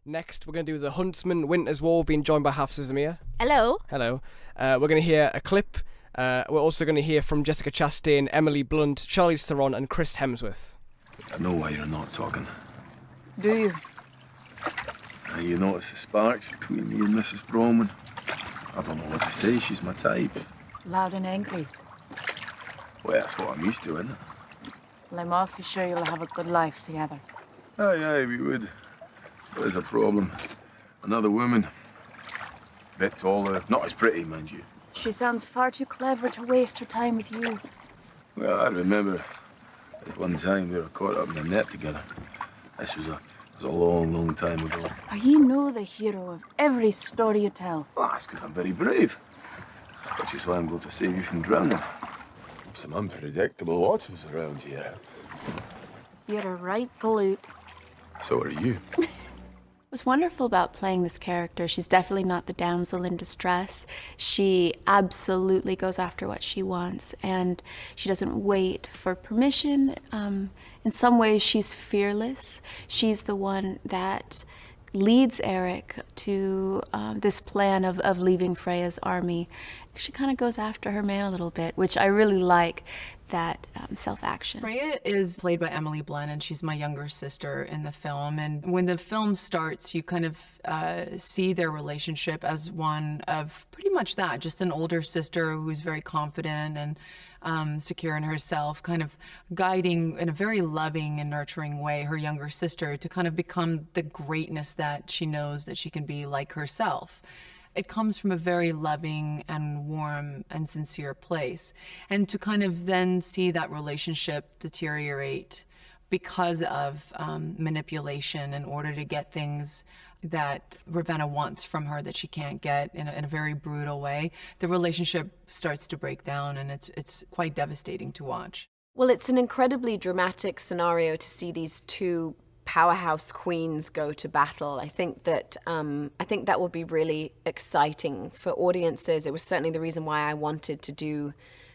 Next, we're going to do the Huntsman Winter's War, being joined by Hafsa Zamir. Hello. Hello. We're going to hear a clip. We're also going to hear from Jessica Chastain, Emily Blunt, Charlize Theron and Chris Hemsworth. I know why you're not talking. Do you? You notice the sparks between me and Mrs. Broman. I don't know what to say, she's my type. Loud and angry. Well, that's what I'm used to, isn't it? Well, I'm awfully sure you'll have a good life together. Aye, we would. But there's a problem. Another woman. Bit taller, not as pretty, mind you. She sounds far too clever to waste her time with you. Well, I remember at one time we were caught up in a net together. This was a long time ago. You know the hero of every story you tell. Well, that's because I'm very brave. Which is why I'm going to save you from drowning. Some unpredictable waters around here. You're a right galoot. So are you. What's wonderful about playing this character, she's definitely not the damsel in distress. She absolutely goes after what she wants, and she doesn't wait for permission. In some ways, she's fearless. She's the one that leads Eric to this plan of leaving Freya's army. She kind of goes after her man a little bit, which I really like, that self-action. Freya is played by Emily Blunt, and she's my younger sister in the film. And when the film starts, you kind of see their relationship as one of pretty much that, just an older sister who's very confident and secure in herself, kind of guiding in a very loving and nurturing way her younger sister to kind of become the greatness that she knows that she can be like herself. It comes from a very loving and warm and sincere place. And to kind of then see that relationship deteriorate because of manipulation in order to get things that Ravenna wants from her that she can't get in a very brutal way, the relationship starts to break down, and it's quite devastating to watch. Well, it's an incredibly dramatic scenario to see these two powerhouse queens go to battle. I think that will be really exciting for audiences. It was certainly the reason why I wanted to do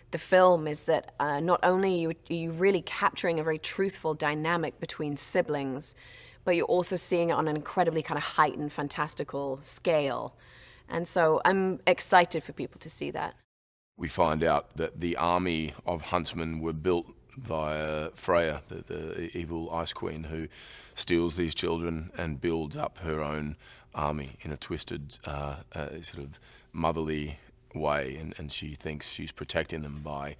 the film, is that not only are you really capturing a very truthful dynamic between siblings, but you're also seeing it on an incredibly kind of heightened, fantastical scale. And so I'm excited for people to see that. We find out that the army of Huntsmen were built by Freya, the evil Ice Queen, who steals these children and builds up her own army in a twisted, sort of motherly way, and she thinks she's protecting them by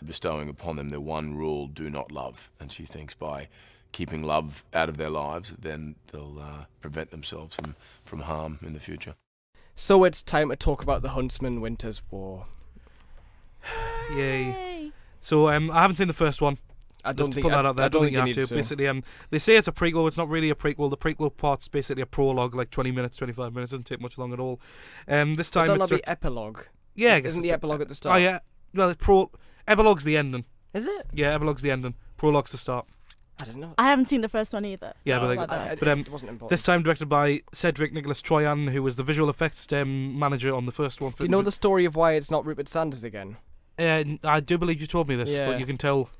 bestowing upon them the one rule: do not love. And she thinks by keeping love out of their lives, then they'll prevent themselves from harm in the future. So it's time to talk about the Huntsman Winter's War. Yay. So I haven't seen the first one. I don't think you have to. Basically, they say it's a prequel. It's not really a prequel. The prequel part's basically a prologue, like 20 minutes, 25 minutes. Doesn't take much long at all. This time it's the epilogue. Yeah, isn't the epilogue at the start? Oh yeah. Well, epilogue's the ending. Is it? Yeah, epilogue's the ending. Prologue's the start. I don't know. I haven't seen the first one either. Yeah, it wasn't important. This time directed by Cedric Nicolas-Troyan, who was the visual effects manager on the first one. Do you know the story of why it's not Rupert Sanders again? I do believe you told me this, but you can tell.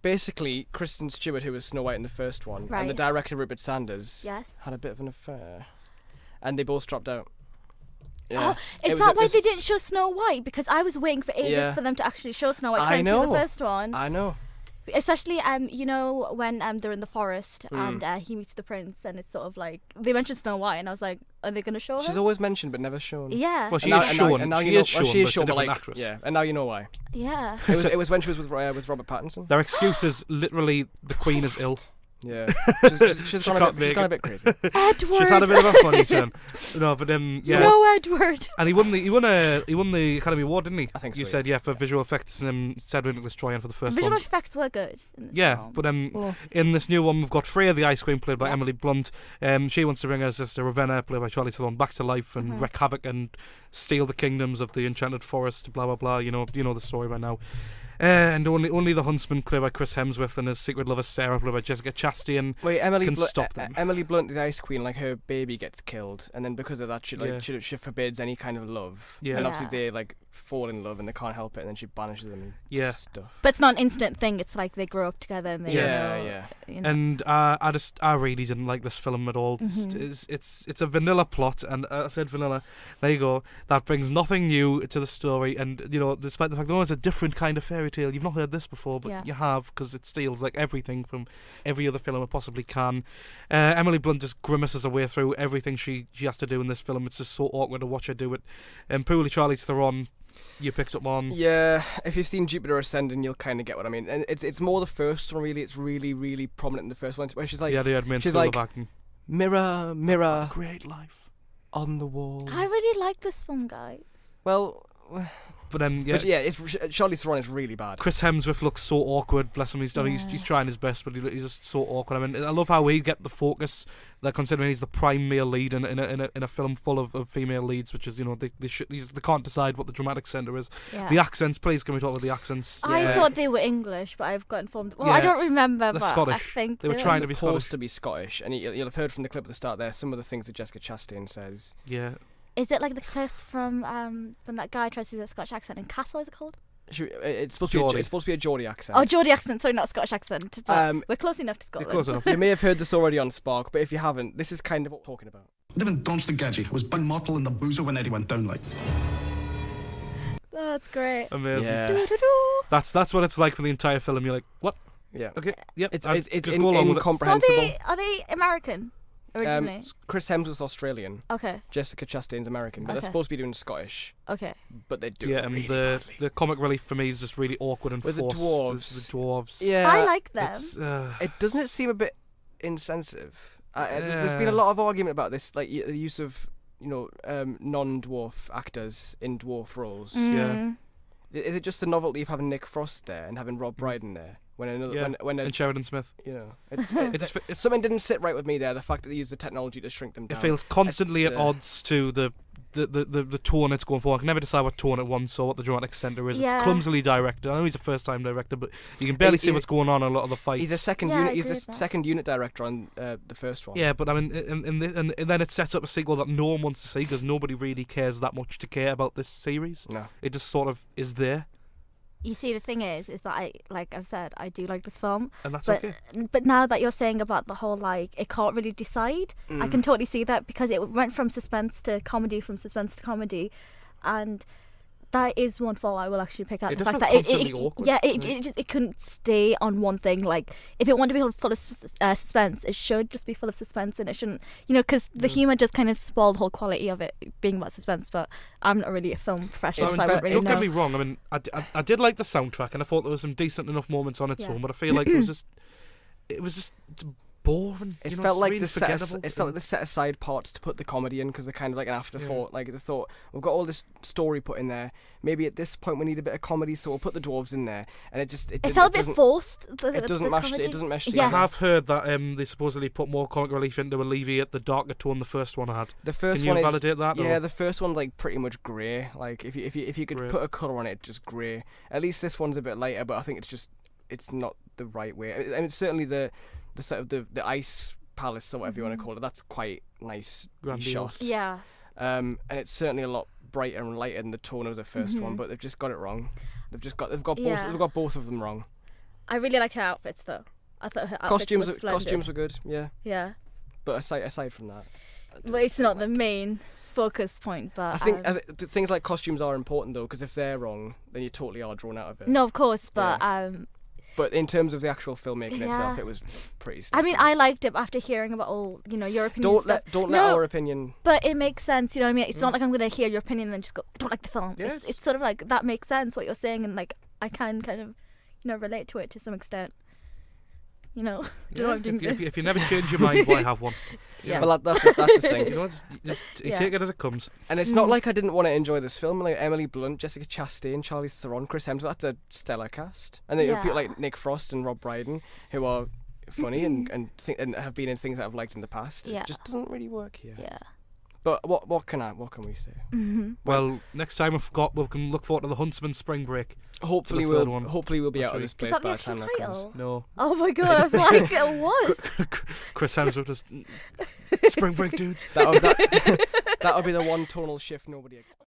Basically, Kristen Stewart, who was Snow White in the first one, and the director Rupert Sanders had a bit of an affair, and they both dropped out. Yeah. Oh, is that why they didn't show Snow White? Because I was waiting for ages for them to actually show Snow White. I know. The first one. I know. Especially, you know, when they're in the forest and he meets the prince, and it's sort of like they mentioned Snow White, and I was like, are they going to show her? She's always mentioned but never shown. Yeah. Well, she is shown. She is shown, but it's a different actress. Yeah, and now you know why. Yeah. It was when she was with Robert Pattinson. Their excuse is literally the Queen is ill. Yeah, she's gone a bit crazy. Edward. She's had a bit of a funny turn. No, but yeah. Snow Edward. And he won the Academy Award, didn't he? I think so. You said for visual effects. Cedric Nicolas-Troyan for the first visual one. Visual effects were good. But in this new one, we've got Freya the Ice Queen, played by Emily Blunt. She wants to bring her sister Ravenna, played by Charlize Theron, back to life and wreak havoc and steal the kingdoms of the Enchanted Forest. Blah blah blah. You know the story by now. And only the Huntsman, played by Chris Hemsworth, and his secret lover Sarah, played by Jessica Chastain, can stop them. Emily Blunt, the Ice Queen, like her baby gets killed, and then because of that, she forbids any kind of love. Yeah. And obviously they fall in love and they can't help it, and then she banishes them and stuff. But it's not an instant thing. It's like they grow up together and they you know. And I really didn't like this film at all. It's a vanilla plot, and I said vanilla. There you go. That brings nothing new to the story, and you know, despite the fact that it's a different kind of fairy tale, you've not heard this before, but you have, because it steals like everything from every other film it possibly can. Emily Blunt just grimaces her way through everything she has to do in this film. It's just so awkward to watch her do it. And poorly Charlize Theron, you picked up on. Yeah, if you've seen Jupiter Ascending, you'll kind of get what I mean. And it's more the first one, really. It's really, really prominent in the first one, where she's like, she's like, mirror, mirror, create life on the wall. I really like this film, guys. Well, but then it's Charlize Theron is really bad. Chris Hemsworth looks so awkward. Bless him, he's trying his best, but he's just so awkward. I mean, I love how he get the focus. Like, considering he's the prime male lead in a film full of female leads, which is, you know, they can't decide what the dramatic centre is. Yeah. The accents, please, can we talk about the accents? I thought they were English, but I've got informed. Well, I don't remember, they're but Scottish. I think they were trying to be Scottish. Supposed to be Scottish, and you'll have heard from the clip at the start there some of the things that Jessica Chastain says. Yeah. Is it like the clip from when that guy tries to do the Scottish accent in Castle? Is it called? It's supposed to be a Geordie accent. Oh, Geordie accent. Sorry, not Scottish accent. But we're close enough to Scotland. Close enough. You may have heard this already on Spark, but if you haven't, this is kind of what we're talking about. I live in Donster I was bun mortal in the boozer when Eddie went down like. That's great. Amazing. Yeah. That's what it's like for the entire film. You're like, what? Yeah. Okay. Yep. It's just go along with it. incomprehensible. So are they American originally? Chris Hemsworth's Australian. Okay. Jessica Chastain's American, but they're supposed to be doing Scottish. Okay. But they do. Yeah, and really the comic relief for me is just really awkward and with forced. The dwarves. Yeah. I like them. Doesn't it seem a bit insensitive? There's been a lot of argument about this, like the use of non-dwarf actors in dwarf roles. Yeah. Is it just the novelty of having Nick Frost there and having Rob Brydon there and Sheridan Smith? You know, it's something didn't sit right with me there. The fact that they use the technology to shrink them down. It feels constantly at odds to the tone it's going for. I can never decide what tone it wants or what the dramatic centre is. Yeah. It's clumsily directed. I know he's a first-time director, but you can barely see what's going on in a lot of the fights. He's a second unit. He's the second unit director on the first one. Yeah, but I mean, and then it sets up a sequel that no one wants to see because nobody really cares that much to care about this series. No, it just sort of is there. You see, the thing is that like I've said, I do like this film. And that's okay. But now that you're saying about the whole, like, it can't really decide, I can totally see that, because it went from suspense to comedy, and that is one fault I will actually pick out. It the fact that awkward. it couldn't stay on one thing. Like, if it wanted to be full of suspense, it should just be full of suspense, and it shouldn't, because the humour just kind of spoiled the whole quality of it being about suspense. But I'm not really a film professional, so I wouldn't really know. Don't get me wrong. I mean, I did like the soundtrack, and I thought there was some decent enough moments on its own, but I feel like it was just boring. It felt like the set aside parts to put the comedy in, because they're kind of like an afterthought. Like, they thought, we've got all this story put in there, maybe at this point we need a bit of comedy, so we'll put the dwarves in there, and it felt a bit forced. It doesn't mesh together. I have heard that they supposedly put more comic relief in to alleviate the darker tone the first one had. The first Can one you validate that? Yeah, the first one's like pretty much grey. Like, if you could put a colour on it, just grey. At least this one's a bit lighter, but I think it's not the right way. I mean, certainly the sort of the ice palace or whatever you want to call it, that's quite nice shot. Yeah. And it's certainly a lot brighter and lighter than the tone of the first one, but they've just got it wrong. They've got both of them wrong. I really liked her outfits though. I thought her outfits costumes were good. Yeah. Yeah. But aside from that, but it's not the main focus point. But I think things like costumes are important though, because if they're wrong, then you totally are drawn out of it. No, of course, but But in terms of the actual filmmaking itself, it was pretty stupid. I mean, I liked it after hearing about all, your opinion. Don't let our opinion. But it makes sense, you know what I mean? It's not like I'm going to hear your opinion and then just go, don't like the film. Yes. It's sort of like, that makes sense what you're saying, and like, I can kind of, relate to it to some extent. Do you know what I'm doing? If you never change your mind, why have one? Yeah. Well, that's the thing. Just take it as it comes. And it's not like I didn't want to enjoy this film. Like Emily Blunt, Jessica Chastain, Charlize Theron, Chris Hemsworth, that's a stellar cast. And then you have people like Nick Frost and Rob Brydon, who are funny and have been in things that I've liked in the past. Yeah. It just doesn't really work here. Yeah. But what can we say? Mm-hmm. Well, next time we can look forward to the Huntsman spring break. Hopefully we'll be out of this place by the time that comes. No. Oh my god, I was like, what? Chris Hemsworth just spring break dudes. That'll be the one tonal shift nobody expects.